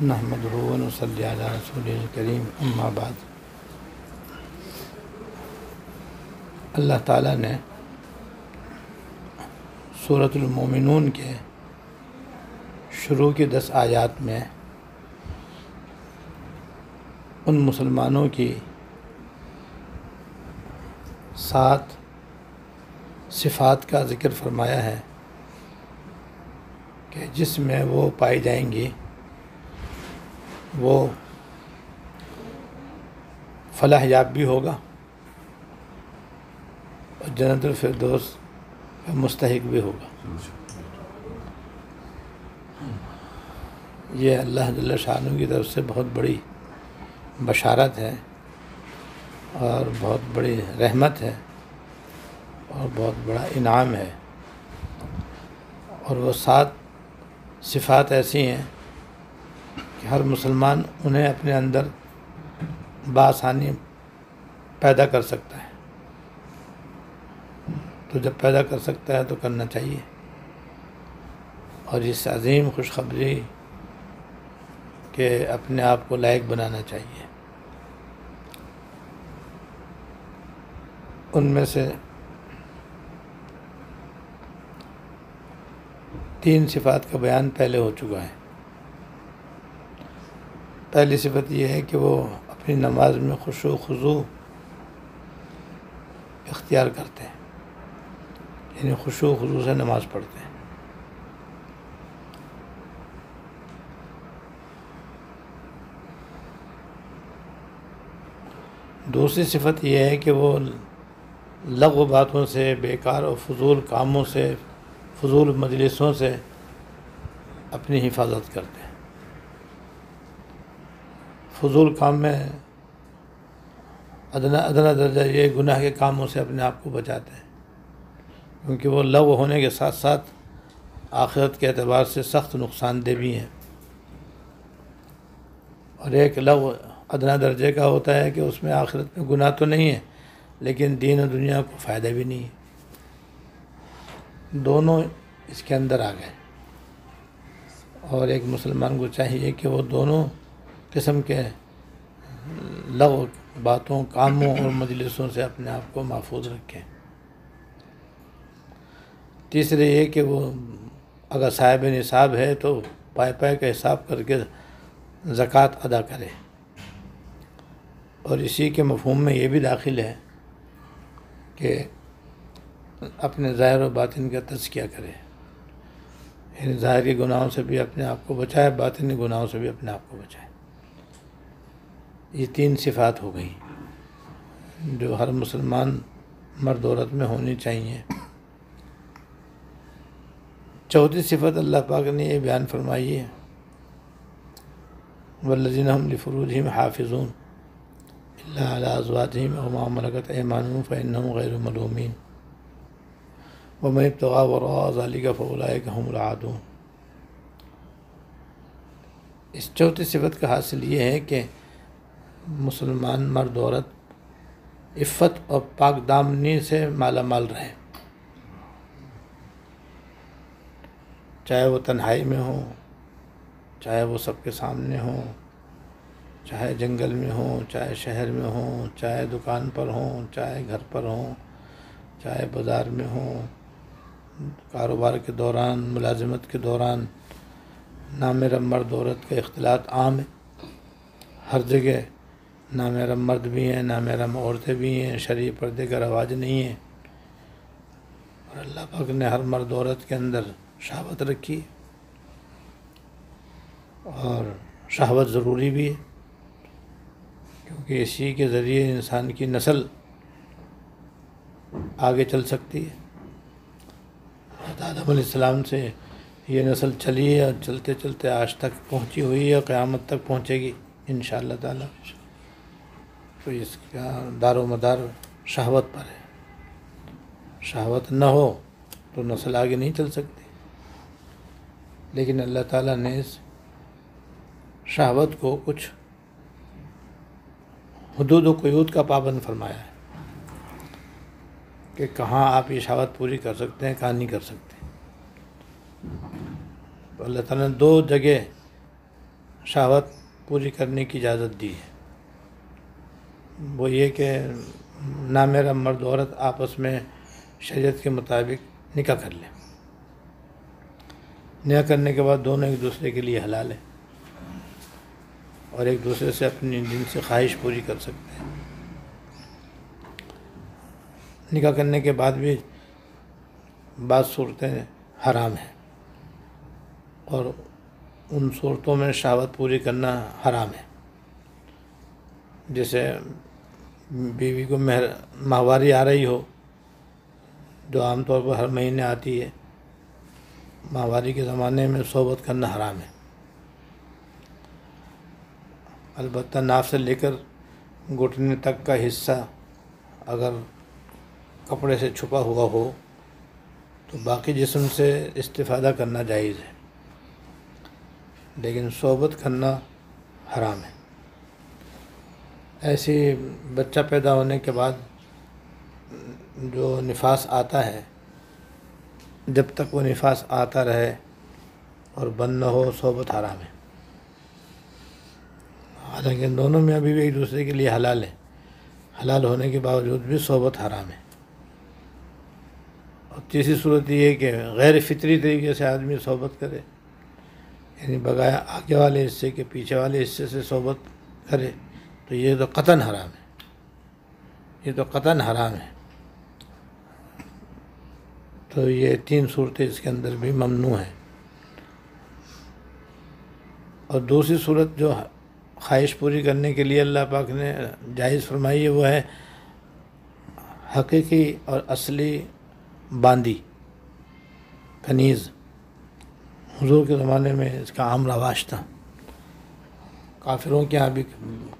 نحمدہ و نصلی علی رسولہ الکریم، اما بعد۔ اللہ تعالیٰ نے سورۃ المومنون کے شروع کی 10 آیات میں ان مسلمانوں کی 7 صفات کا ذکر فرمایا ہے کہ جس میں وہ پائی جائیں گی وہ فلاح یاب بھی ہوگا اور جنت الفردوس کا مستحق بھی ہوگا۔ یہ اللہ جل شانہ کی طرف سے بہت بڑی بشارت ہے اور بہت بڑی رحمت ہے اور بہت بڑا انعام ہے، اور وہ 7 صفات ایسی ہیں کہ ہر مسلمان انہیں اپنے اندر بآسانی پیدا کر سکتا ہے۔ تو جب پیدا کر سکتا ہے تو کرنا چاہیے، اور اس عظیم خوشخبری کے اپنے آپ کو لائق بنانا چاہیے۔ ان میں سے 3 صفات کا بیان پہلے ہو چکا ہے۔ پہلی صفت یہ ہے کہ وہ اپنی نماز میں خشوع و خضوع اختیار کرتے ہیں، یعنی خشوع و خضوع سے نماز پڑھتے ہیں۔ دوسری صفت یہ ہے کہ وہ لغو باتوں سے، بیکار اور فضول کاموں سے، فضول مجلسوں سے اپنی حفاظت کرتے ہیں۔ فضول کام میں ادنا درجہ یہ گناہ کے کاموں سے اپنے آپ کو بچاتے ہیں، کیونکہ وہ لغو ہونے کے ساتھ ساتھ آخرت کے اعتبار سے سخت نقصان دہ بھی ہیں۔ اور ایک لغو ادنا درجے کا ہوتا ہے کہ اس میں آخرت میں گناہ تو نہیں ہے لیکن دین و دنیا کو فائدہ بھی نہیں ہے۔ دونوں اس کے اندر آ گئے، اور ایک مسلمان کو چاہیے کہ وہ دونوں قسم کے لغو باتوں، کاموں اور مجلسوں سے اپنے آپ کو محفوظ رکھیں۔ تیسرے یہ کہ وہ اگر صاحب نصاب ہے تو پائے پائے کا حساب کر کے زکوٰۃ ادا کرے، اور اسی کے مفہوم میں یہ بھی داخل ہے کہ اپنے ظاہر و باطن کا تزکیہ کرے، یعنی ظاہر کے گناہوں سے بھی اپنے آپ کو بچائے، باطنی گناہوں سے بھی اپنے آپ کو بچائے۔ یہ 3 صفات ہو گئیں جو ہر مسلمان مرد عورت میں ہونی چاہیے۔ چوتھی صفت اللہ پاک نے یہ بیان فرمائی ہے، والذین هم لفروجهم حافظون الا علی ازواجهم او ما ملکت ایمانهم فانهم غیر ملومین ومن ابتغى وراء ذلك فاولئک هم العادون۔ اس چوتھی صفت کا حاصل یہ ہے کہ مسلمان مرد عورت عفت اور پاک دامنی سے مالا مال رہے، چاہے وہ تنہائی میں ہوں، چاہے وہ سب کے سامنے ہوں، چاہے جنگل میں ہوں، چاہے شہر میں ہوں، چاہے دکان پر ہوں، چاہے گھر پر ہوں، چاہے بازار میں ہوں، کاروبار کے دوران، ملازمت کے دوران۔ نامحرم مرد عورت کا اختلاط عام ہے، ہر جگہ نامحرم مرد بھی ہیں، نامحرم عورتیں بھی ہیں، شرعی پردے کا رواج نہیں ہے، اور اللہ پاک نے ہر مرد عورت کے اندر شہوت رکھی، اور شہوت ضروری بھی ہے کیونکہ اسی کے ذریعے انسان کی نسل آگے چل سکتی ہے۔ حضرت آدم علیہ السلام سے یہ نسل چلی ہے اور چلتے چلتے آج تک پہنچی ہوئی ہے اور قیامت تک پہنچے گی انشاءاللہ تعالیٰ۔ تو اس کا دار و مدار شہوت پر ہے، شہوت نہ ہو تو نسل آگے نہیں چل سکتی، لیکن اللہ تعالیٰ نے اس شہوت کو کچھ حدود و قیود کا پابند فرمایا ہے کہ کہاں آپ یہ شہوت پوری کر سکتے ہیں، کہاں نہیں کر سکتے۔ تو اللہ تعالیٰ نے 2 جگہ شہوت پوری کرنے کی اجازت دی ہے، وہ یہ کہ نامیرا مرد عورت آپس میں شریعت کے مطابق نکاح کر لیں۔ نکاح کرنے کے بعد دونوں ایک دوسرے کے لیے حلال ہیں اور ایک دوسرے سے اپنی جنسی خواہش پوری کر سکتے ہیں۔ نکاح کرنے کے بعد بھی بعض صورتیں حرام ہیں اور ان صورتوں میں شہوت پوری کرنا حرام ہے، جیسے بیوی کو ماہواری آ رہی ہو، جو عام طور پر ہر مہینے آتی ہے، ماہواری کے زمانے میں صحبت کرنا حرام ہے۔ البتہ ناف سے لے کر گھٹنے تک کا حصہ اگر کپڑے سے چھپا ہوا ہو تو باقی جسم سے استفادہ کرنا جائز ہے، لیکن صحبت کرنا حرام ہے۔ ایسی بچہ پیدا ہونے کے بعد جو نفاس آتا ہے، جب تک وہ نفاس آتا رہے اور بند نہ ہو، صحبت حرام ہے۔ حالانکہ دونوں میاں بیوی ایک دوسرے کے لیے حلال ہیں، حلال ہونے کے باوجود بھی صحبت حرام ہے۔ اور تیسری صورت یہ ہے کہ غیر فطری طریقے سے آدمی صحبت کرے، یعنی بغیر آگے والے حصے کے پیچھے والے حصے سے صحبت کرے، تو یہ تو قطعاً حرام ہے، یہ تو قطعاً حرام ہے۔ تو یہ تین صورتیں اس کے اندر بھی ممنوع ہیں۔ اور دوسری صورت جو خواہش پوری کرنے کے لیے اللہ پاک نے جائز فرمائی ہے، وہ ہے حقیقی اور اصلی باندی، کنیز۔ حضور کے زمانے میں اس کا عام رواج تھا، کافروں کے یہاں بھی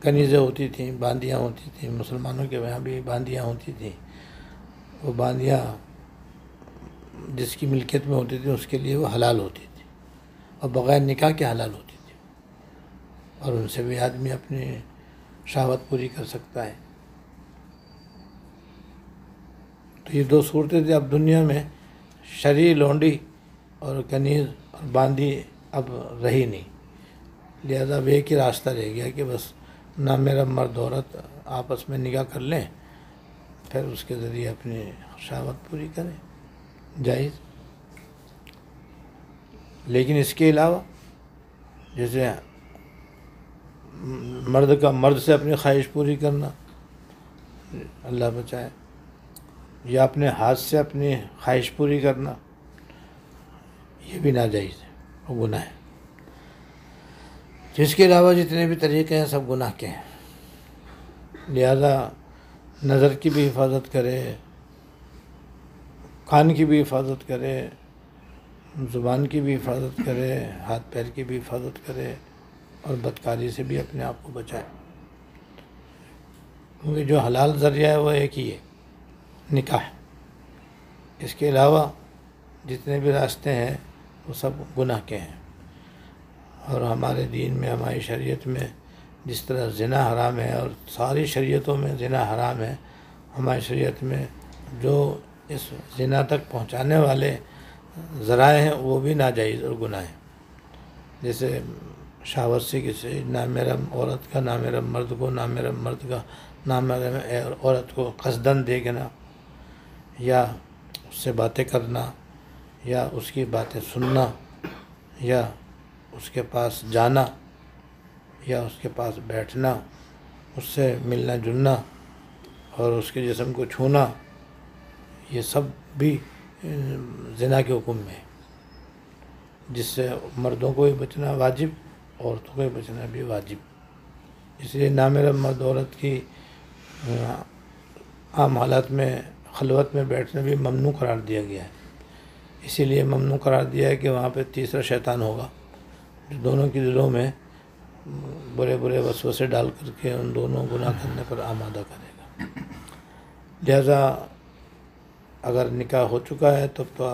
کنیزیں ہوتی تھیں، باندیاں ہوتی تھیں، مسلمانوں کے یہاں بھی باندیاں ہوتی تھیں۔ وہ باندیاں جس کی ملکیت میں ہوتی تھی اس کے لیے وہ حلال ہوتی تھی اور بغیر نکاح کے حلال ہوتی تھی، اور ان سے بھی آدمی اپنی شہوت پوری کر سکتا ہے۔ تو یہ دو صورتیں تھیں۔ اب دنیا میں شرعی لونڈی اور کنیز اور باندی اب رہی نہیں، لہذا وہ ایک ہی راستہ رہ گیا کہ بس نامیرا مرد عورت آپس میں نکاح کر لیں، پھر اس کے ذریعے اپنی شہوت پوری کریں، جائز۔ لیکن اس کے علاوہ جیسے مرد کا مرد سے اپنی خواہش پوری کرنا، اللہ بچائے، یا اپنے ہاتھ سے اپنی خواہش پوری کرنا، یہ بھی ناجائز ہے اور گناہ ہے۔ جس کے علاوہ جتنے بھی طریقے ہیں سب گناہ کے ہیں، لہذا نظر کی بھی حفاظت کرے، کان کی بھی حفاظت کرے، زبان کی بھی حفاظت کرے، ہاتھ پیر کی بھی حفاظت کرے، اور بدکاری سے بھی اپنے آپ کو بچائے، کیونکہ جو حلال ذریعہ ہے وہ ایک ہی ہے، نکاح۔ اس کے علاوہ جتنے بھی راستے ہیں وہ سب گناہ کے ہیں۔ اور ہمارے دین میں، ہماری شریعت میں جس طرح زنا حرام ہے اور ساری شریعتوں میں زنا حرام ہے، ہماری شریعت میں جو اس زنا تک پہنچانے والے ذرائع ہیں وہ بھی ناجائز اور گناہ ہیں، جیسے شہوت سے کسی نامیرا عورت کا نامیرا مرد کو، نامیرا مرد کا نامیرا عورت کو قصداً دیکھنا، یا اس سے باتیں کرنا، یا اس کی باتیں سننا، یا اس کے پاس جانا، یا اس کے پاس بیٹھنا، اس سے ملنا جلنا اور اس کے جسم کو چھونا، یہ سب بھی زنا کے حکم میں ہے، جس سے مردوں کو بھی بچنا واجب، عورتوں کو بھی بچنا بھی واجب۔ اس لیے نامیرا مرد عورت کی عام حالات میں خلوت میں بیٹھنا بھی ممنوع قرار دیا گیا ہے۔ اسی لیے ممنوع قرار دیا ہے کہ وہاں پہ تیسرا شیطان ہوگا جو دونوں کے دلوں میں برے برے وسوسے ڈال کر کے ان دونوں گناہ کرنے پر آمادہ کرے گا۔ لہذا اگر نکاح ہو چکا ہے تب تو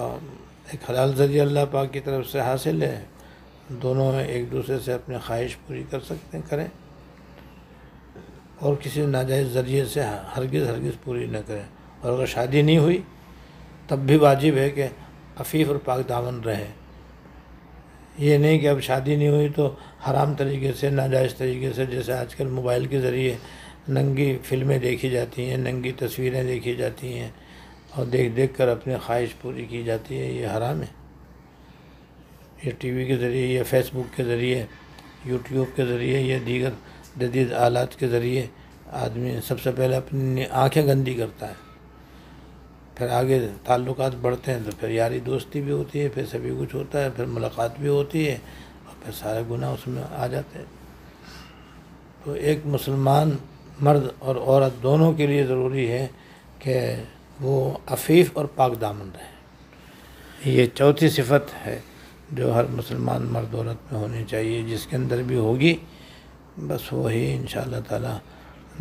ایک حلال ذریعہ اللہ پاک کی طرف سے حاصل ہے، دونوں ایک دوسرے سے اپنی خواہش پوری کر سکتے ہیں، کریں، اور کسی ناجائز ذریعے سے ہرگز پوری نہ کریں۔ اور اگر شادی نہیں ہوئی تب بھی واجب ہے کہ عفیف اور پاک دامن رہے، یہ نہیں کہ اب شادی نہیں ہوئی تو حرام طریقے سے ناجائز طریقے سے، جیسے آج کل موبائل کے ذریعے ننگی فلمیں دیکھی جاتی ہیں، ننگی تصویریں دیکھی جاتی ہیں اور دیکھ دیکھ کر اپنی خواہش پوری کی جاتی ہے، یہ حرام ہے۔ یہ ٹی وی کے ذریعے یا فیس بک کے ذریعے، یوٹیوب کے ذریعے یا دیگر جدید آلات کے ذریعے آدمی سب سے پہلے اپنی آنکھیں گندی کرتا ہے، پھر آگے تعلقات بڑھتے ہیں تو پھر یاری دوستی بھی ہوتی ہے، پھر سبھی کچھ ہوتا ہے، پھر ملاقات بھی ہوتی ہے اور پھر سارے گناہ اس میں آ جاتے ہیں۔ تو ایک مسلمان مرد اور عورت دونوں کے لیے ضروری ہے کہ وہ عفیف اور پاک دامن رہیں۔ یہ چوتھی صفت ہے جو ہر مسلمان مرد عورت میں ہونی چاہیے، جس کے اندر بھی ہوگی بس وہی انشاءاللہ تعالی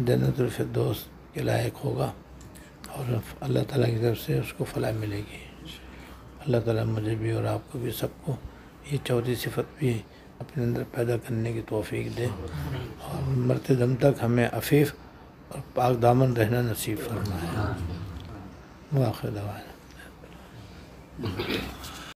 جنت الفردوس کے لائق ہوگا اور اللہ تعالیٰ کی طرف سے اس کو فلاح ملے گی۔ اللہ تعالیٰ مجھے بھی اور آپ کو بھی سب کو یہ چوتھی صفت بھی اپنے اندر پیدا کرنے کی توفیق دے اور مرتے دم تک ہمیں عفیف اور پاک دامن رہنا نصیب فرمائے۔ وآخر دعوانا